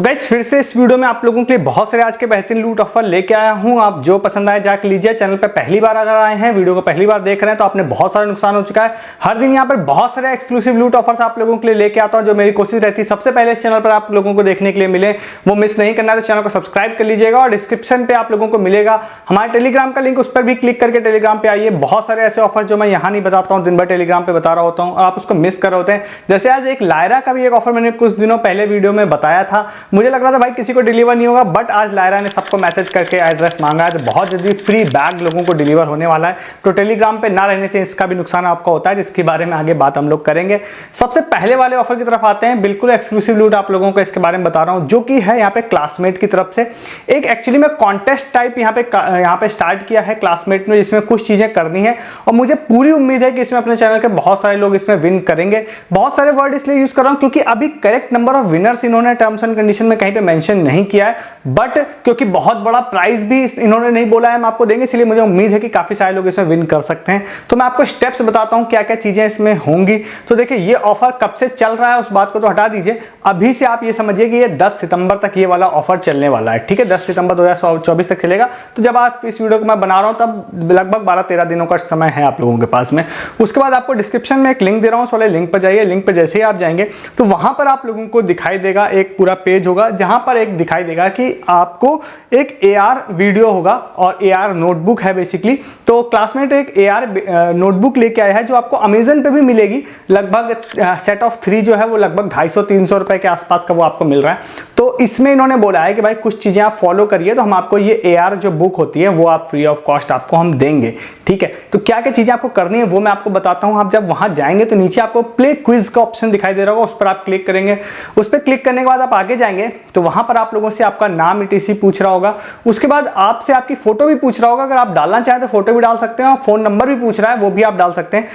तो गाइस फिर से इस वीडियो में आप लोगों के लिए बहुत सारे आज के बेहतरीन लूट ऑफर लेके आया हूं। आप जो पसंद आए जाके लीजिए। चैनल पे पहली बार अगर आए हैं, वीडियो को पहली बार देख रहे हैं तो आपने बहुत सारा नुकसान हो चुका है। हर दिन यहाँ पर बहुत सारे एक्सक्लूसिव लूट ऑफर्स आप लोगों के लिए लेके आता हूँ, जो मेरी कोशिश रहती है सबसे पहले इस चैनल पर आप लोगों को देखने के लिए मिले। वो मिस नहीं करना है तो चैनल को सब्सक्राइब कर लीजिएगा और डिस्क्रिप्शन पे आप लोगों को मिलेगा हमारे टेलीग्राम का लिंक, उस पर भी क्लिक करके टेलीग्राम पे आइए। बहुत सारे ऐसे ऑफर जो मैं यहाँ नहीं बताता हूँ, दिन भर टेलीग्राम पे बता रहा होता हूँ और आप उसको मिस कर रहे होते हैं। जैसे आज एक लायरा का भी एक ऑफर मैंने कुछ दिनों पहले वीडियो में बताया था। मुझे लग रहा था भाई किसी को डिलीवर नहीं होगा, बट आज लायरा ने सबको मैसेज करके एड्रेस मांगा है, तो बहुत जल्दी फ्री बैग लोगों को डिलीवर होने वाला है। तो टेलीग्राम पे ना रहने से इसका भी नुकसान आपका होता है, जिसके बारे में आगे बात हम लोग करेंगे। सबसे पहले वाले ऑफर की तरफ आते हैं। बिल्कुल एक्सक्लूसिव लूट आप लोगों को इसके बारे में बता रहा हूं, जो कि है यहाँ पे क्लासमेट की तरफ से एक एक्चुअली में कॉन्टेस्ट टाइप यहाँ पे स्टार्ट किया है क्लासमेट में, जिसमें कुछ चीजें करनी है और मुझे पूरी उम्मीद है कि इसमें अपने चैनल के बहुत सारे लोग इसमें विन करेंगे। बहुत सारे वर्ड इसलिए यूज कर रहा हूं क्योंकि अभी करेक्ट नंबर ऑफ विनर्स इन्होंने टर्म्स एंड कंडीशन में कहीं पे मेंशन नहीं किया है, बट क्योंकि बहुत बड़ा प्राइस भी इन्होंने नहीं बोला है हम आपको देंगे, इसलिए मुझे उम्मीद है कि काफी सारे लोग इसमें विन कर सकते हैं। तो मैं आपको स्टेप्स बताता हूं क्या क्या चीजें इसमें होंगी। तो देखिए ये ऑफर कब से चल रहा है उस बात को तो हटा दीजिए, अभी से आप ये समझिए कि ये 10 सितंबर तक ये वाला ऑफर चलने वाला है। ठीक है, 10 सितंबर 2024 तक चलेगा। तो जब आप इस वीडियो को मैं बना रहा हूं तब लगभग 12-13 दिनों का समय है आप लोगों के पास में। उसके बाद आपको डिस्क्रिप्शन में एक लिंक दे रहा हूं, उस वाले लिंक पर जाइए। लिंक पर जैसे ही आप जाएंगे तो वहां पर आप लोगों को दिखाई देगा एक पूरा पेज होगा, जहां पर एक दिखाई देगा कि आपको एक AR वीडियो होगा और AR नोटबुक है बेसिकली। तो क्लासमेट एक AR नोटबुक लेके आया है जो आपको अमेजन पे भी मिलेगी। लगभग सेट ऑफ 3 जो है वो लगभग 250-300 रुपए के आसपास का वो आपको मिल रहा है। तो इसमें इन्होंने बोला है कि भाई कुछ चीजें आप फॉलो करिए तो हम आपको ये AR जो बुक होती है वो आप फ्री ऑफ कॉस्ट आपको हम देंगे। ठीक है, तो क्या क्या चीजें आपको करनी है वो मैं आपको बताता हूं। आप जब वहां जाएंगे तो नीचे आपको प्ले क्विज का ऑप्शन दिखाई दे रहा होगा, उस पर आप क्लिक करेंगे। उस पर क्लिक करने के बाद आप आगे जाएंगे तो वहां पर आप लोगों से आपका नाम ETC पूछ रहा होगा। उसके बाद आपसे आपकी फोटो भी पूछ रहा होगा, अगर आप डालना चाहें तो फोटो भी डाल सकते हैं और फोन नंबर भी पूछ रहा है वो भी आप डाल सकते हैं।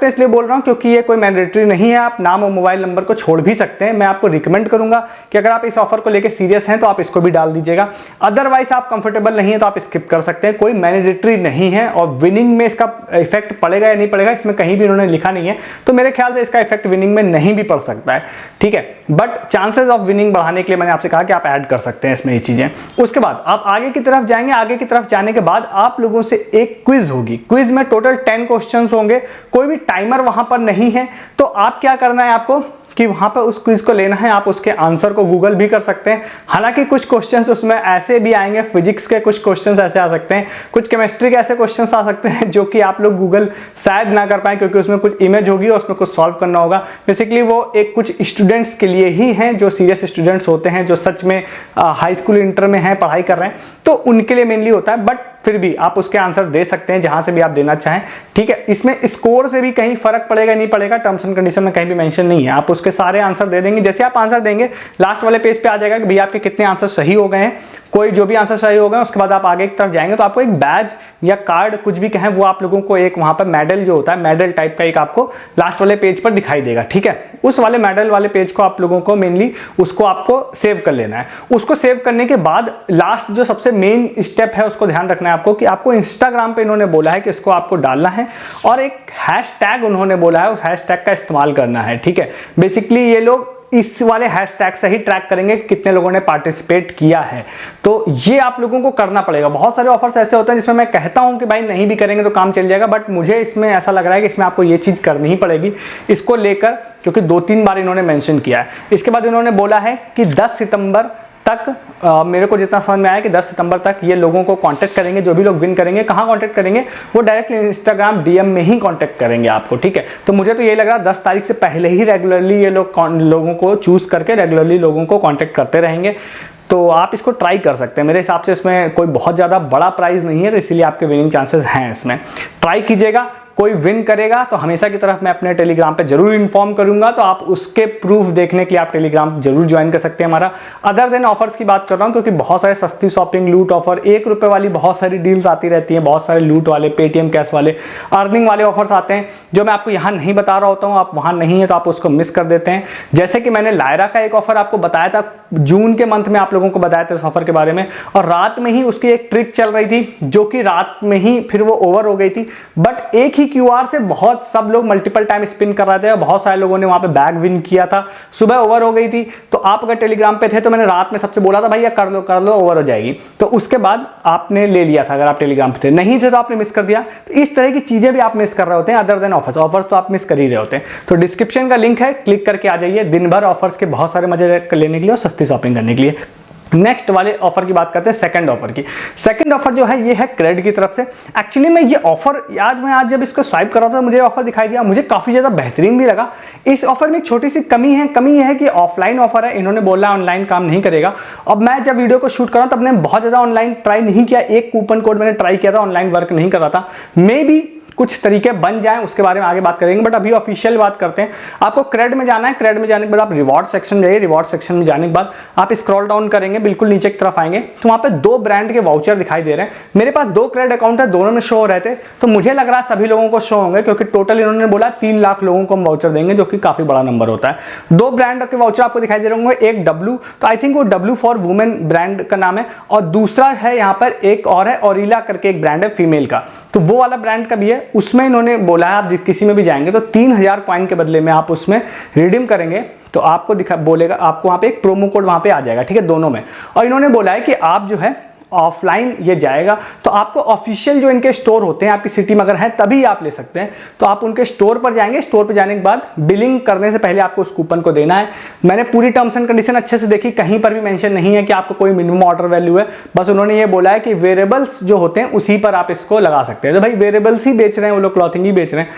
इसलिए बोल रहा हूं क्योंकि ये कोई मैंडेटरी नहीं है, आप नाम और मोबाइल नंबर को छोड़ भी सकते हैं। मैं आपको रिकमेंड करूंगा कि अगर आप इस ऑफर को लेकर सीरियस हैं तो आप इसको भी डाल दीजिएगा। अदरवाइज आप कंफर्टेबल नहीं है तो आप स्किप कर सकते हैं, कोई मैंडेटरी नहीं है। और विनिंग में इसका इफेक्ट पड़ेगा या नहीं पड़ेगा इसमें कहीं भी उन्होंने लिखा नहीं है, तो मेरे ख्याल से इसका इफेक्ट विनिंग में नहीं भी पड़ सकता है। ठीक है, बट चांसेस ऑफ विनिंग बढ़ाने के लिए मैंने आपसे कहा कि आप ऐड कर सकते हैं इसमें ये चीजें। उसके बाद आप आगे की तरफ जाएंगे। आगे की तरफ जाने के बाद आप लोगों से एक क्विज होगी। क्विज में टोटल 10 क्वेश्चंस होंगे, कोई भी टाइमर वहां पर नहीं है। तो आप क्या करना है आपको कि वहां पर उस क्विज को लेना है, आप उसके आंसर को गूगल भी कर सकते हैं। हालांकि कुछ क्वेश्चंस उसमें ऐसे भी आएंगे, फिजिक्स के कुछ क्वेश्चंस ऐसे आ सकते हैं, कुछ केमिस्ट्री के ऐसे क्वेश्चंस आ सकते हैं जो कि आप लोग गूगल शायद ना कर पाए क्योंकि उसमें कुछ इमेज होगी और उसमें कुछ सॉल्व करना होगा। बेसिकली वो एक कुछ स्टूडेंट्स के लिए ही हैं, जो सीरियस स्टूडेंट्स होते हैं, जो सच में हाई स्कूल इंटर में हैं, पढ़ाई कर रहे हैं, तो उनके लिए मेनली होता है। बट फिर भी आप उसके आंसर दे सकते हैं जहां से भी आप देना चाहें। ठीक है, इसमें स्कोर से भी कहीं फर्क पड़ेगा नहीं पड़ेगा, टर्म्स एंड कंडीशन में कहीं भी मेंशन नहीं है। आप उसके सारे आंसर दे देंगे। जैसे आप आंसर देंगे लास्ट वाले पेज पे आ जाएगा कि भैया आपके कितने आंसर सही हो गए हैं। कोई जो भी आंसर सही हो गए उसके बाद आप आगे की तरफ जाएंगे तो आपको एक बैज या कार्ड कुछ भी कहें वो आप लोगों को एक वहां पर मेडल जो होता है, मेडल टाइप का एक आपको लास्ट वाले पेज पर दिखाई देगा। ठीक है, उस वाले मेडल वाले पेज को आप लोगों को मेनली उसको आपको सेव कर लेना है। उसको सेव करने के बाद लास्ट जो सबसे मेन स्टेप है उसको ध्यान रखना है आपको कि आपको इंस्टाग्राम पे इन्होंने बोला है कि इसको आपको डालना है और एक हैशटैग उन्होंने बोला है, उस हैशटैग का इस्तेमाल करना है। ठीक है, बेसिकली ये लोग इस वाले हैशटैग से ही ट्रैक करेंगे कि कितने लोगों ने पार्टिसिपेट किया है। तो ये आप लोगों को करना पड़ेगा। बहुत सारे ऑफर्स ऐसे होते हैं जिसमें मैं कहता हूं कि भाई नहीं भी करेंगे तो काम चल जाएगा, बट मुझे इसमें ऐसा लग रहा है कि इसमें आपको ये चीज करनी ही पड़ेगी इसको लेकर, क्योंकि 2-3 बार इन्होंने मेंशन किया है। इसके बाद इन्होंने बोला है कि 10 सितंबर तक मेरे को जितना समझ में आया कि 10 सितंबर तक ये लोगों को कांटेक्ट करेंगे। जो भी लोग विन करेंगे, कहाँ कांटेक्ट करेंगे, वो डायरेक्टली इंस्टाग्राम DM में ही कांटेक्ट करेंगे आपको। ठीक है, तो मुझे तो ये लग रहा है 10 तारीख से पहले ही रेगुलरली ये लोग लोगों को चूज करके रेगुलरली लोगों को कांटेक्ट करते रहेंगे। तो आप इसको ट्राई कर सकते हैं। मेरे हिसाब से इसमें कोई बहुत ज़्यादा बड़ा प्राइस नहीं है, तो इसीलिए आपके विनिंग चांसेस हैं। इसमें ट्राई कीजिएगा। कोई विन करेगा तो हमेशा की तरफ मैं अपने टेलीग्राम पे जरूर इन्फॉर्म करूंगा, तो आप उसके प्रूफ देखने के लिए आप टेलीग्राम जरूर ज्वाइन कर सकते हैं हमारा। अदर देन ऑफर्स की बात कर रहा हूं क्योंकि बहुत सारे सस्ती शॉपिंग लूट ऑफर, 1 रुपए वाली बहुत सारी डील्स आती रहती हैं, बहुत सारे लूट वाले, पेटीएम कैश वाले, अर्निंग वाले ऑफर्स आते हैं जो मैं आपको यहाँ नहीं बता रहा होता हूँ। आप वहां नहीं है तो आप उसको मिस कर देते हैं। जैसे कि मैंने लायरा का एक ऑफर आपको बताया था, जून के मंथ में आप लोगों को बताया था इस ऑफर के बारे में, और रात में ही उसकी एक ट्रिक चल रही थी जो कि रात में ही फिर वो ओवर हो गई थी। बट एक ही क्यूआर से बहुत सब लोग मल्टीपल टाइम स्पिन कर रहे थे, बहुत सारे लोगों ने वहां पे बैग विन किया था। सुबह ओवर हो गई थी, तो आप अगर टेलीग्राम पे थे तो मैंने रात में सबसे बोला था भैया कर लो ओवर हो जाएगी, तो उसके बाद आपने ले लिया था। अगर आप टेलीग्राम पे थे, नहीं थे तो आपने मिस कर दिया। तो इस तरह की चीजें भी आप मिस कर रहे होते हैं, अदर देन ऑफर्स तो आप मिस कर ही रहे होते हैं। तो डिस्क्रिप्शन का लिंक है, क्लिक करके आ जाइए दिन भर ऑफर्स के बहुत सारे मजे लेने के लिए और सस्ती शॉपिंग करने के लिए। नेक्स्ट वाले ऑफर की बात करते हैं, सेकंड ऑफर की। सेकंड ऑफर जो है ये है क्रेड की तरफ से। एक्चुअली मैं ये ऑफर आज जब इसको स्वाइप कर रहा था मुझे ऑफर दिखाई दिया, मुझे काफी ज्यादा बेहतरीन भी लगा। इस ऑफर में एक छोटी सी कमी यह है कि ऑफलाइन ऑफर है, इन्होंने बोला ऑनलाइन काम नहीं करेगा। अब मैं जब वीडियो को शूट कर रहा हूं तब मैंने बहुत ज्यादा ऑनलाइन ट्राई नहीं किया, एक कूपन कोड मैंने ट्राई किया था, ऑनलाइन वर्क नहीं कर रहा था। मे बी कुछ तरीके बन जाएं, उसके बारे में आगे बात करेंगे, बट अभी ऑफिशियल बात करते हैं। आपको क्रेड में जाना है, क्रेड में जाने के बाद आप रिवॉर्ड सेक्शन जाइए, रिवॉर्ड सेक्शन में जाने के बाद आप स्क्रॉल डाउन करेंगे, बिल्कुल नीचे की तरफ आएंगे तो वहां पे 2 ब्रांड के वाउचर दिखाई दे रहे हैं। मेरे पास 2 क्रेड अकाउंट है, दोनों में शो हो रहे थे, तो मुझे लग रहा है सभी लोगों को शो होंगे, क्योंकि टोटल इन्होंने बोला 3 लाख लोगों को हम वाउचर देंगे, जो कि काफी बड़ा नंबर होता है। 2 ब्रांड के वाउचर आपको दिखाई दे रहे होंगे, एक डब्लू, तो आई थिंक वो डब्लू फॉर वुमेन ब्रांड का नाम है, और दूसरा है यहाँ पर एक और है ऑरिला करके एक ब्रांड है फीमेल का, तो वो वाला ब्रांड का भी है। उसमें इन्होंने बोला है आप किसी में भी जाएंगे तो 3000 कॉइन के बदले में आप उसमें रिडीम करेंगे तो आपको बोलेगा, आपको वहां पे एक प्रोमो कोड वहां पे आ जाएगा, ठीक है, दोनों में। और इन्होंने बोला है कि आप जो है ऑफलाइन ये जाएगा तो आपको ऑफिशियल जो इनके स्टोर होते हैं आपकी सिटी में अगर है तभी आप ले सकते हैं। तो आप उनके स्टोर पर जाएंगे, स्टोर पर जाने के बाद बिलिंग करने से पहले आपको उस कूपन को देना है। मैंने पूरी टर्म्स एंड कंडीशन अच्छे से देखी, कहीं पर भी मेंशन नहीं है कि आपको कोई मिनिमम ऑर्डर वैल्यू है, बस उन्होंने ये बोला है कि वेरिएबल्स जो होते हैं उसी पर आप इसको लगा सकते हैं। तो भाई वेरिएबल्स ही बेच रहे हैं वो लोग, क्लॉथिंग ही बेच रहे हैं,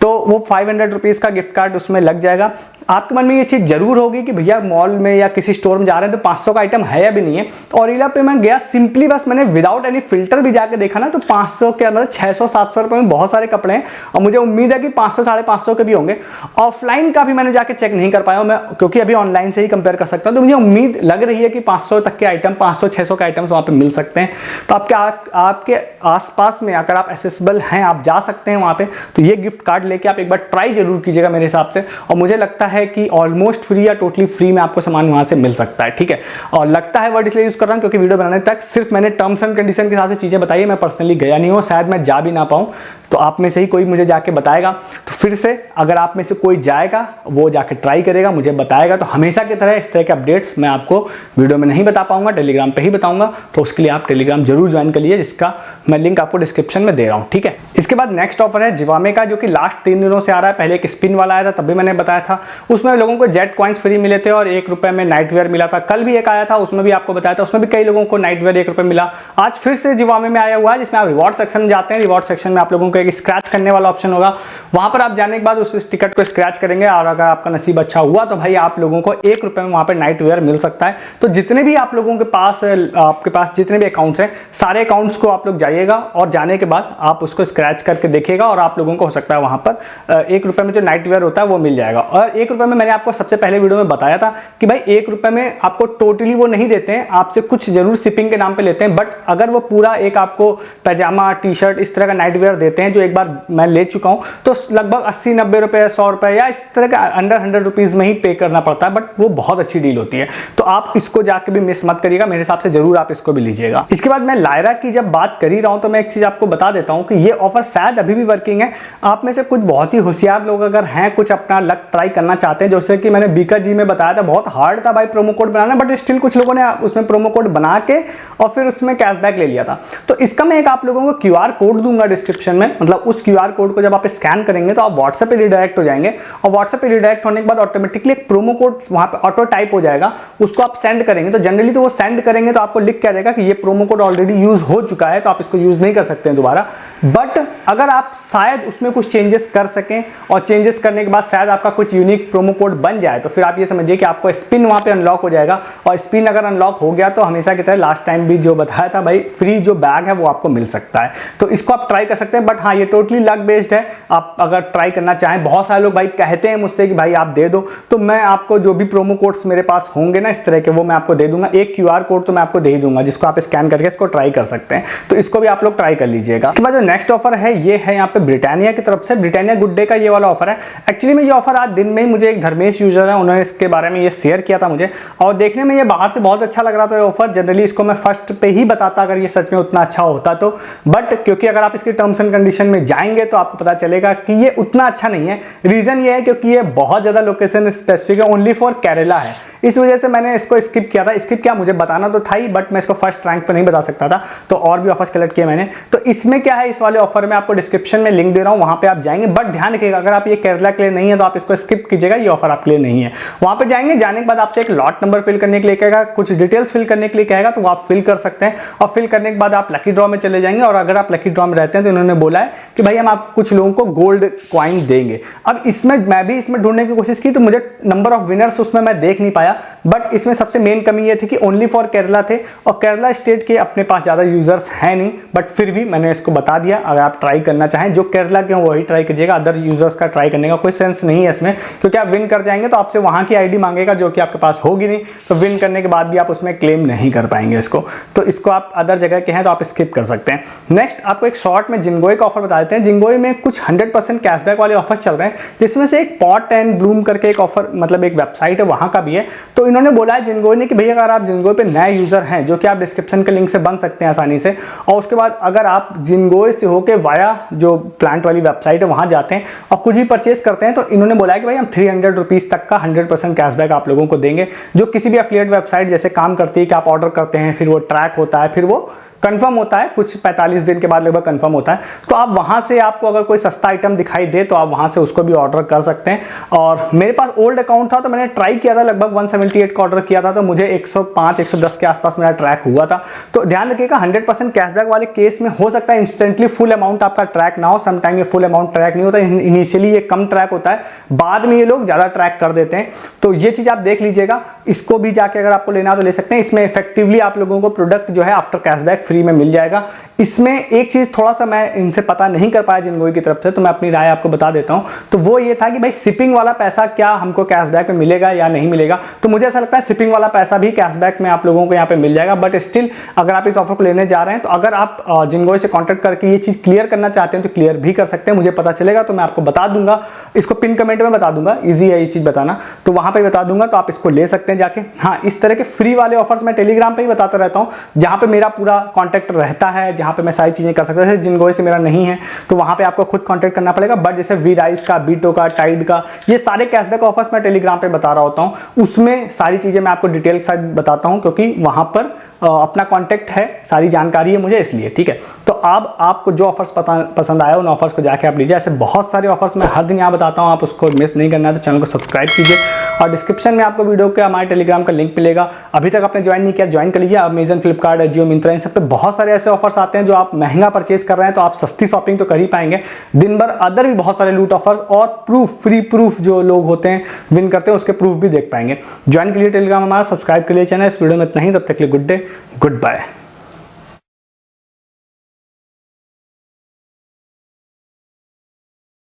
तो वो 500 रुपीज़ का गिफ्ट कार्ड उसमें लग जाएगा। आपके मन में ये चीज़ जरूर होगी कि भैया मॉल में या किसी स्टोर में जा रहे हैं तो 500 का आइटम है या भी नहीं है। तो ऑरिला पे मैं गया, सिंपली बस मैंने विदाउट एनी फिल्टर भी जाके देखा ना, तो 500 के मतलब 600-700 रुपए में बहुत सारे कपड़े हैं, और मुझे उम्मीद है कि 500-550 के भी होंगे। ऑफलाइन का भी मैंने जाके चेक नहीं कर पाया हूं मैं, क्योंकि अभी ऑनलाइन से ही कंपेयर कर सकता हूं, तो मुझे उम्मीद लग रही है कि 500 तक के आइटम, 500-600 के आइटम्स वहां पे मिल सकते हैं। तो आपके आसपास में अगर आप एसेसिबल हैं, आप जा सकते हैं वहां पे, तो ये गिफ्ट कार्ड लेके आप एक बार ट्राई जरूर कीजिएगा मेरे हिसाब से। और मुझे लगता है कि ऑलमोस्ट फ्री या टोटली फ्री में आपको सामान वहां से मिल सकता है, ठीक है। और लगता है वर्ड इसलिए यूज कर रहा हूं क्योंकि वीडियो बनाने तक सिर्फ मैंने टर्म्स एंड कंडीशन के साथ चीजें बताई, मैं पर्सनली गया नहीं हूं, शायद मैं जा भी ना पाऊं, तो आप में से ही कोई मुझे जाके बताएगा। तो फिर से अगर आप में से कोई जाएगा, वो जाके ट्राई करेगा, मुझे बताएगा, तो हमेशा की तरह इस तरह के अपडेट्स मैं आपको वीडियो में नहीं बता पाऊंगा, टेलीग्राम पे ही बताऊंगा। तो उसके लिए आप टेलीग्राम जरूर ज्वाइन कर लीजिए, जिसका मैं लिंक आपको डिस्क्रिप्शन में दे रहा हूं, ठीक है। इसके बाद नेक्स्ट ऑफर है जिवामे का, जो कि लास्ट 3 दिनों से आ रहा है। पहले एक स्पिन वाला आया था, तब भी मैंने बताया था, उसमें लोगों को जेट कॉइन्स फ्री मिले थे और 1 रुपए में नाइट वेयर मिला था। कल भी एक आया था, उसमें भी आपको बताया था, उसमें भी कई लोगों को नाइट वेयर 1 रुपए मिला। आज फिर से जिवामे में आया हुआ है, जिसमें आप रिवॉर्ड सेक्शन में जाते हैं, रिवॉर्ड सेक्शन में आप लोगों को एक स्क्रैच करने वाला ऑप्शन होगा, वहां पर आप जाने के बाद उस टिकट को स्क्रैच करेंगे, और अगर आपका नसीब अच्छा हुआ तो भाई आप लोगों को 1 रुपए में वहां पर नाइट वेयर मिल सकता है। तो जितने भी आप लोगों के पास, आपके पास जितने भी अकाउंट्स हैं, सारे अकाउंट्स को आप लोग जाइएगा और जाने के बाद आप उसको स्क्रैच करके देखिएगा, और आप लोगों को हो सकता है वहां पर 1 रुपए में जो नाइट वेयर होता है वो मिल जाएगा। और 1 रुपए में मैंने आपको सबसे पहले वीडियो में बताया था कि भाई 1 रुपए में आपको टोटली वो नहीं देते हैं, आपसे कुछ जरूर शिपिंग के नाम पे लेते हैं, बट अगर वो पूरा एक आपको पैजामा, टी शर्ट, इस तरह का नाइट वेयर देते हैं, जो एक बार मैं ले चुका हूं, तो लगभग 80-90 रुपए, 100 रुपए या इस तरह का अंडर 100 रुपीज में ही पे करना पड़ता है, बट वो बहुत अच्छी डील होती है। तो आप इसको जाके भी मिस मत करिएगा, मेरे हिसाब से जरूर आप इसको भी लीजिएगा। इसके बाद मैं लायरा की जब बात कर ही रहा हूं तो मैं एक चीज आपको बता देता हूं कि ये ऑफर शायद अभी भी वर्किंग है। आप में से कुछ बहुत ही होशियार लोग अगर हैं, कुछ अपना लक ट्राई करना चाहते हैं, जैसे कि मैंने बीका जी में बताया था, बहुत हार्ड था भाई promo code banana, but still कुछ लोगों ने उसमें प्रोमो कोड बना के और फिर उसमें कैशबैक ले लिया था। तो इसका मैं एक आप लोगों को क्यूआर कोड दूंगा डिस्क्रिप्शन में, मतलब उस क्यूआर कोड को जब आप स्कैन करेंगे तो आप व्हाट्सएप पे रिडायरेक्ट हो जाएंगे, और व्हाट्सएप पे रिडायरेक्ट होने के बाद ऑटोमेटिकली एक प्रोमो कोड वहां पे ऑटो टाइप हो जाएगा, उसको आप सेंड करेंगे। तो जनरली तो वो सेंड करेंगे तो आपको लिख के आ जाएगा कि ये प्रोमो कोड ऑलरेडी यूज हो चुका है, तो आप इसको यूज नहीं कर सकते हैं दोबारा। बट अगर आप शायद उसमें कुछ चेंजेस कर सकें, और चेंजेस करने के बाद शायद आपका कुछ यूनिक प्रोमो कोड बन जाए, तो फिर आप ये समझिए कि आपको स्पिन वहां पे अनलॉक हो जाएगा। और स्पिन अगर अनलॉक हो गया तो हमेशा की तरह लास्ट टाइम भी जो बताया था भाई, फ्री जो बैग है वो आपको मिल सकता है। तो इसको आप ट्राई कर सकते हैं, बट हाँ ये टोटली लक बेस्ड है। आप अगर ट्राई करना चाहें, बहुत सारे लोग भाई कहते हैं मुझसे कि भाई आप दे दो, तो मैं आपको जो भी प्रोमो कोड्स मेरे पास होंगे ना इस तरह के, वो मैं आपको दे दूंगा। एक क्यूआर कोड तो मैं आपको दे ही दूंगा, जिसको आप स्कैन करके इसको ट्राई कर सकते हैं। तो इसको भी आप लोग ट्राई कर लीजिएगा। इसके बाद जो नेक्स्ट ऑफर है ये है यहाँ पे ब्रिटानिया की तरफ से, ब्रिटानिया गुड डे का ये वाला ऑफर है। एक्चुअली में ये ऑफर आज दिन में ही मुझे एक धर्मेश यूजर है, उन्होंने इसके बारे में ये शेयर किया था मुझे, और देखने में ये बाहर से बहुत अच्छा लग रहा था ये ऑफर। जनरली इसको मैं फर्स्ट पे ही बताता अगर ये सच में उतना अच्छा होता तो, बट क्योंकि अगर आप इसकी टर्म्स एंड कंडीशन कंडीशन में जाएंगे तो आपको पता चलेगा कि ये उतना अच्छा नहीं है। रीजन ये है क्योंकि ये बहुत ज़्यादा लोकेशन स्पेसिफिक है, ओनली फॉर केरला है, इस वजह से मैंने इसको स्किप किया था। स्किप क्या, मुझे बताना तो था ही, बट मैं इसको फर्स्ट रैंक पर नहीं बता सकता था, तो और भी ऑफर्स कलेक्ट किए मैंने। तो इसमें क्या है, इस वाले ऑफर में आपको डिस्क्रिप्शन में लिंक दे रहा हूँ, वहां पे आप जाएंगे, बट ध्यान रखिएगा अगर आप ये केरला के लिए नहीं है तो आप इसको स्किप कीजिएगा, ये ऑफर आपके लिए नहीं है। वहां पे जाएंगे, जाने के बाद आपसे एक लॉट नंबर फिल करने के लिए कहेगा, कुछ डिटेल्स फिल करने के लिए कहेगा, तो आप फिल कर सकते हैं, और फिल करने के बाद आप लकी ड्रॉ में चले जाएंगे। और अगर आप लकी ड्रॉ में रहते हैं तो इन्होंने बोला है कि भाई हम आप कुछ लोगों को गोल्ड कॉइन देंगे। अब इसमें मैं भी इसमें ढूंढने की कोशिश की तो मुझे नंबर ऑफ विनर्स उसमें मैं देख नहीं पाया, बट इसमें सबसे मेन कमी ये थी कि ओनली फॉर केरला थे, और केरला स्टेट के अपने पास ज़्यादा यूजर्स हैं नहीं, बट फिर भी मैंने इसको बता दिया। अगर आप ट्राई करना चाहें, जो केरला के हों वही ट्राई कीजिएगा, अदर यूजर्स का ट्राई करने का कोई सेंस नहीं है इसमें, क्योंकि आप विन कर जाएंगे तो आपसे वहाँ की आईडी मांगेगा जो कि आपके पास होगी नहीं, तो विन करने के बाद भी आप उसमें क्लेम नहीं कर पाएंगे इसको। तो इसको आप अदर जगह के हैं तो आप स्किप कर सकते हैं। नेक्स्ट आपको एक शॉर्ट में जिंगोई का ऑफर बता देते हैं। जिंगोई में कुछ 100% कैशबैक वाले ऑफर्स चल रहे हैं, जिसमें से एक पॉट एंड ब्लूम करके एक ऑफर, मतलब एक वेबसाइट है, वहाँ का भी है। तो इन्होंने बोला है जिंगोई ने कि भैया अगर आप जिंगोई पे नए यूजर हैं, जो कि आप डिस्क्रिप्शन के लिंक से बन सकते हैं आसानी से, और उसके बाद अगर आप जिंगोई से होके वाया जो प्लांट वाली वेबसाइट है वहाँ जाते हैं और कुछ भी परचेस करते हैं, तो इन्होंने बोला है कि भाई हम 300 रुपीज़ तक का 100% कैशबैक आप लोगों को देंगे। जो किसी भी एफिलिएट वेबसाइट जैसे काम करती है कि आप ऑर्डर करते हैं, फिर वो ट्रैक होता है, फिर वो कंफर्म होता है, कुछ 45 दिन के बाद लगभग कंफर्म होता है, तो आप वहां से आपको अगर कोई सस्ता आइटम दिखाई दे तो आप वहां से उसको भी ऑर्डर कर सकते हैं। और मेरे पास ओल्ड अकाउंट था तो मैंने ट्राई किया था, लगभग 178 का ऑर्डर किया था, तो मुझे 105-110 के आसपास मेरा ट्रैक हुआ था। तो ध्यान रखिएगा 100% कैशबैक वाले केस में हो सकता है इंस्टेंटली फुल अमाउंट आपका ट्रैक ना हो, समटाइम ये फुल अमाउंट ट्रैक नहीं होता, इनिशियली ये कम ट्रैक होता है, बाद में ये लोग ज़्यादा ट्रैक कर देते हैं। तो ये चीज़ आप देख लीजिएगा, इसको भी जाके अगर आपको लेना तो ले सकते हैं। इसमें इफेक्टिवली आप लोगों को प्रोडक्ट जो है आफ्टर कैशबैक फ्री में मिल जाएगा। इसमें एक चीज थोड़ा सा मैं इनसे पता नहीं कर पाया जिंगोई की तरफ से, तो मैं अपनी राय आपको बता देता हूं। तो वो ये था कि भाई शिपिंग वाला पैसा क्या हमको कैशबैक में मिलेगा या नहीं मिलेगा। तो मुझे ऐसा लगता है शिपिंग वाला पैसा भी कैशबैक में आप लोगों को यहाँ पे मिल जाएगा, बट स्टिल अगर आप इस ऑफर को लेने जा रहे हैं तो अगर आप जिंगोई से कॉन्टेक्ट करके ये चीज क्लियर करना चाहते हैं तो क्लियर भी कर सकते हैं। मुझे पता चलेगा तो मैं आपको बता दूंगा, इसको पिन कमेंट में बता दूंगा, ईजी है ये चीज बताना, तो वहां पर बता दूंगा, तो आप इसको ले सकते हैं जाके। हाँ, इस तरह के फ्री वाले ऑफर्स मैं टेलीग्राम पे ही बताता रहता हूँ, जहां पे मेरा पूरा कॉन्टैक्ट रहता है, जहां पे मैं सारी चीजें कर सकते हैं। जिंगोई से मेरा नहीं है तो वहां पे आपको खुद कांटेक्ट करना पड़ेगा, बट जैसे वीराइज का, बीटो का, टाइड का, ये सारे कैशबैक ऑफर्स मैं टेलीग्राम पे बता रहा होता हूं। उसमें सारी चीजें मैं आपको डिटेल के साथ बताता हूं, क्योंकि वहां पर अपना कांटेक्ट है, सारी जानकारी है मुझे, इसलिए। ठीक है, तो अब आपको जो ऑफर्स पसंद आया उन ऑफर्स को जाके आप लीजिए। ऐसे बहुत सारे ऑफर्स मैं हर दिन यहाँ बताता हूँ, आप उसको मिस नहीं करना है तो चैनल को सब्सक्राइब कीजिए, और डिस्क्रिप्शन में आपको वीडियो के हमारे टेलीग्राम का लिंक मिलेगा। अभी तक आपने ज्वाइन नहीं किया, ज्वाइन कर लीजिए। अमेजन, फ्लिपकार्ट, जियो, मिंत्रा, इन सब पे बहुत सारे ऐसे ऑफर्स आते हैं जो आप महंगा परचेज कर रहे हैं तो आप सस्ती शॉपिंग तो कर ही पाएंगे। दिन भर अदर भी बहुत सारे लूट ऑफर्स और प्रूफ, फ्री प्रूफ जो लोग होते हैं विन करते हैं उसके प्रूफ भी देख पाएंगे। ज्वाइन के लिए टेलीग्राम हमारा, सब्सक्राइब के लिए चैनल। इस वीडियो में इतना ही, तब तक के लिए गुड डे, गुड बाय।